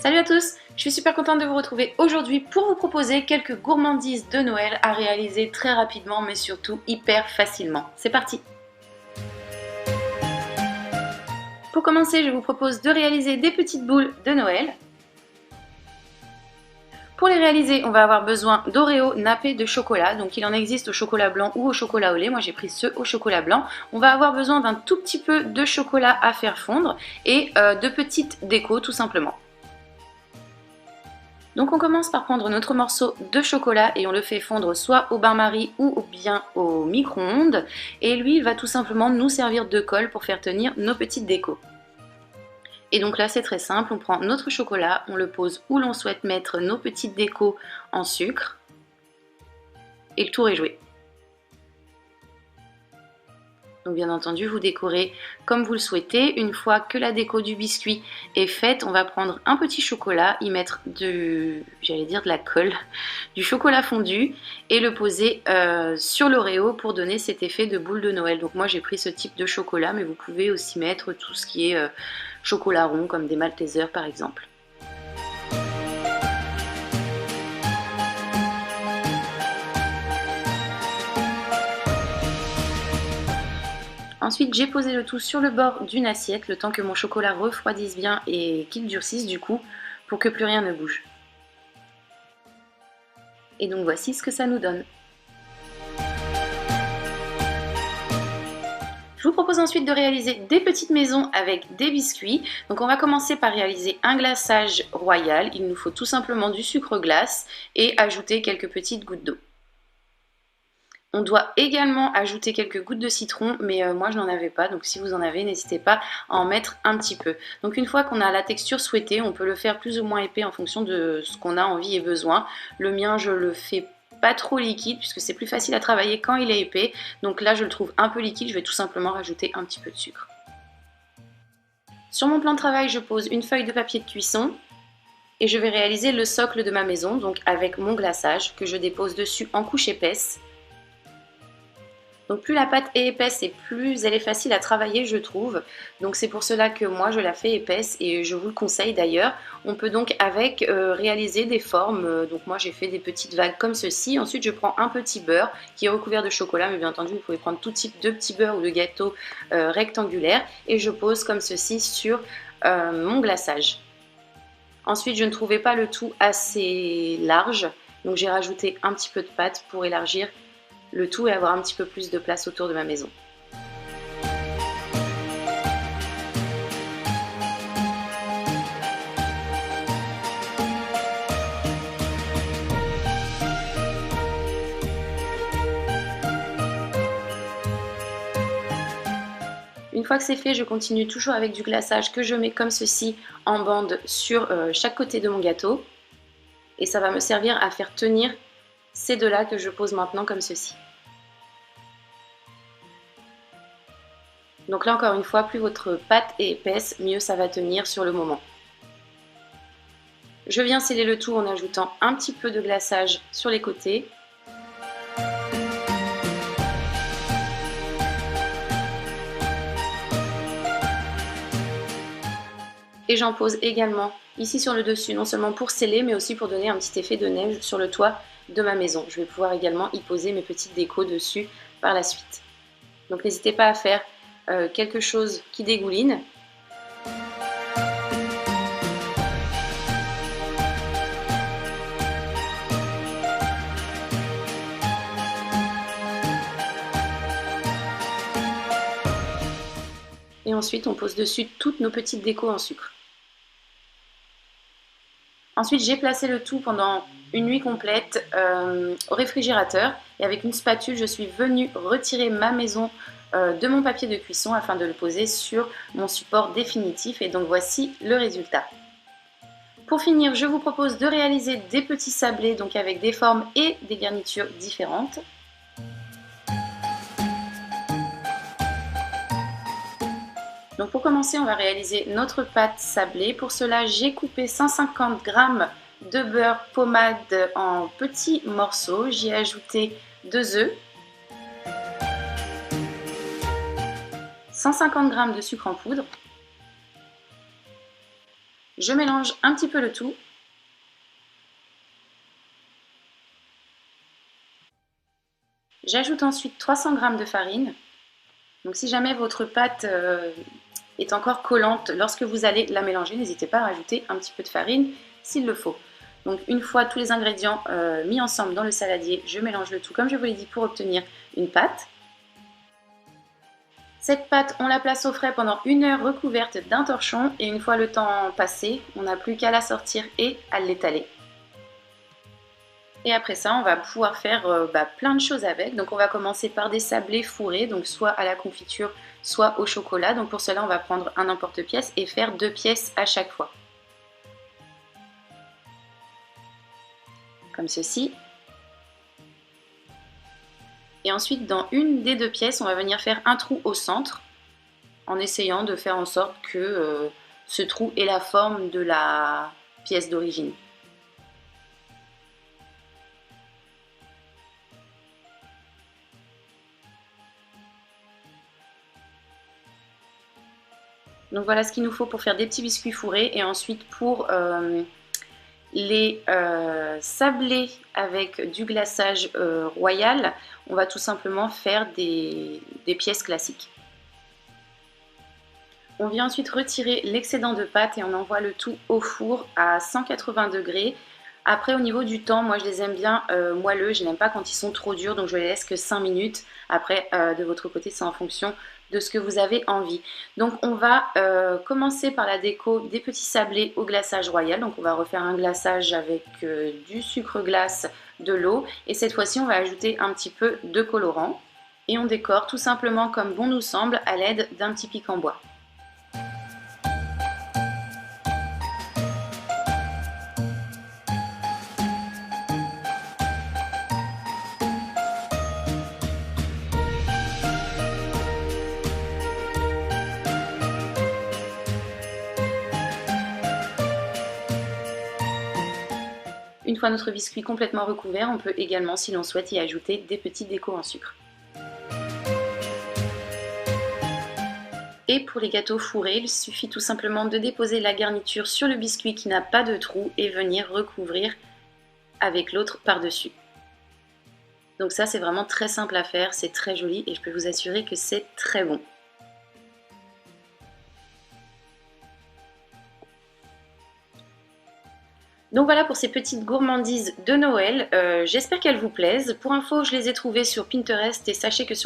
Salut à tous, je suis super contente de vous retrouver aujourd'hui pour vous proposer quelques gourmandises de Noël à réaliser très rapidement mais surtout hyper facilement. C'est parti! Pour commencer, je vous propose de réaliser des petites boules de Noël. Pour les réaliser, on va avoir besoin d'Oreo nappés de chocolat, donc il en existe au chocolat blanc ou au chocolat au lait, moi j'ai pris ceux au chocolat blanc. On va avoir besoin d'un tout petit peu de chocolat à faire fondre et de petites décos tout simplement. Donc on commence par prendre notre morceau de chocolat et on le fait fondre soit au bain-marie ou bien au micro-ondes. Et lui, il va tout simplement nous servir de colle pour faire tenir nos petites décos. Et donc là, c'est très simple, on prend notre chocolat, on le pose où l'on souhaite mettre nos petites décos en sucre. Et le tour est joué. Donc bien entendu, vous décorez comme vous le souhaitez. Une fois que la déco du biscuit est faite, on va prendre un petit chocolat, y mettre de la colle, du chocolat fondu et le poser sur l'Oreo pour donner cet effet de boule de Noël. Donc moi j'ai pris ce type de chocolat, mais vous pouvez aussi mettre tout ce qui est chocolat rond comme des Maltesers par exemple. Ensuite, j'ai posé le tout sur le bord d'une assiette, le temps que mon chocolat refroidisse bien et qu'il durcisse du coup, pour que plus rien ne bouge. Et donc voici ce que ça nous donne. Je vous propose ensuite de réaliser des petites maisons avec des biscuits. Donc on va commencer par réaliser un glaçage royal. Il nous faut tout simplement du sucre glace et ajouter quelques petites gouttes d'eau. On doit également ajouter quelques gouttes de citron, mais moi je n'en avais pas, donc si vous en avez, n'hésitez pas à en mettre un petit peu. Donc une fois qu'on a la texture souhaitée, on peut le faire plus ou moins épais en fonction de ce qu'on a envie et besoin. Le mien, je le fais pas trop liquide, puisque c'est plus facile à travailler quand il est épais. Donc là, je le trouve un peu liquide, je vais tout simplement rajouter un petit peu de sucre. Sur mon plan de travail, je pose une feuille de papier de cuisson et je vais réaliser le socle de ma maison, donc avec mon glaçage que je dépose dessus en couche épaisse. Donc plus la pâte est épaisse et plus elle est facile à travailler, je trouve. Donc c'est pour cela que moi je la fais épaisse et je vous le conseille d'ailleurs. On peut donc avec réaliser des formes. Donc moi j'ai fait des petites vagues comme ceci. Ensuite je prends un petit beurre qui est recouvert de chocolat, mais bien entendu vous pouvez prendre tout type de petits beurres ou de gâteaux rectangulaires. Et je pose comme ceci sur mon glaçage. Ensuite je ne trouvais pas le tout assez large. Donc j'ai rajouté un petit peu de pâte pour élargir le tout et avoir un petit peu plus de place autour de ma maison. Une fois que c'est fait, je continue toujours avec du glaçage que je mets comme ceci en bande sur chaque côté de mon gâteau. Et ça va me servir à faire tenir ces deux-là que je pose maintenant comme ceci. Donc là encore une fois, plus votre pâte est épaisse, mieux ça va tenir sur le moment. Je viens sceller le tout en ajoutant un petit peu de glaçage sur les côtés. Et j'en pose également ici sur le dessus, non seulement pour sceller, mais aussi pour donner un petit effet de neige sur le toit de ma maison. Je vais pouvoir également y poser mes petites décos dessus par la suite. Donc n'hésitez pas à faire quelque chose qui dégouline. Et ensuite on pose dessus toutes nos petites décos en sucre. Ensuite, j'ai placé le tout pendant une nuit complète au réfrigérateur et avec une spatule, je suis venue retirer ma maison de mon papier de cuisson afin de le poser sur mon support définitif et donc voici le résultat. Pour finir, je vous propose de réaliser des petits sablés donc avec des formes et des garnitures différentes. Donc pour commencer, on va réaliser notre pâte sablée. Pour cela, j'ai coupé 150 g de beurre pommade en petits morceaux. J'y ai ajouté 2 œufs, 150 g de sucre en poudre, Je mélange un petit peu le tout. J'ajoute ensuite 300 g de farine. Donc si jamais votre pâte est encore collante lorsque vous allez la mélanger, n'hésitez pas à rajouter un petit peu de farine s'il le faut. Donc une fois tous les ingrédients mis ensemble dans le saladier, je mélange le tout comme je vous l'ai dit pour obtenir une pâte. Cette pâte, on la place au frais pendant 1 heure recouverte d'un torchon et une fois le temps passé, on n'a plus qu'à la sortir et à l'étaler. Et après ça, on va pouvoir faire plein de choses avec. Donc on va commencer par des sablés fourrés, donc soit à la confiture, soit au chocolat. Donc pour cela, on va prendre un emporte-pièce et faire 2 pièces à chaque fois. Comme ceci. Et ensuite, dans une des 2 pièces, on va venir faire un trou au centre, en essayant de faire en sorte que ce trou ait la forme de la pièce d'origine. Donc voilà ce qu'il nous faut pour faire des petits biscuits fourrés. Et ensuite pour les sablés avec du glaçage royal, on va tout simplement faire des pièces classiques. On vient ensuite retirer l'excédent de pâte et on envoie le tout au four à 180 degrés. Après au niveau du temps, moi je les aime bien moelleux, je n'aime pas quand ils sont trop durs, donc je les laisse que 5 minutes. Après de votre côté, c'est en fonction de ce que vous avez envie. Donc on va commencer par la déco des petits sablés au glaçage royal. Donc on va refaire un glaçage avec du sucre glace, de l'eau et cette fois-ci on va ajouter un petit peu de colorant. Et on décore tout simplement comme bon nous semble à l'aide d'un petit pic en bois. Une fois notre biscuit complètement recouvert, on peut également, si l'on souhaite, y ajouter des petits décos en sucre. Et pour les gâteaux fourrés, il suffit tout simplement de déposer la garniture sur le biscuit qui n'a pas de trou et venir recouvrir avec l'autre par-dessus. Donc ça, c'est vraiment très simple à faire, c'est très joli et je peux vous assurer que c'est très bon. Donc voilà pour ces petites gourmandises de Noël, j'espère qu'elles vous plaisent. Pour info, je les ai trouvées sur Pinterest et sachez que sur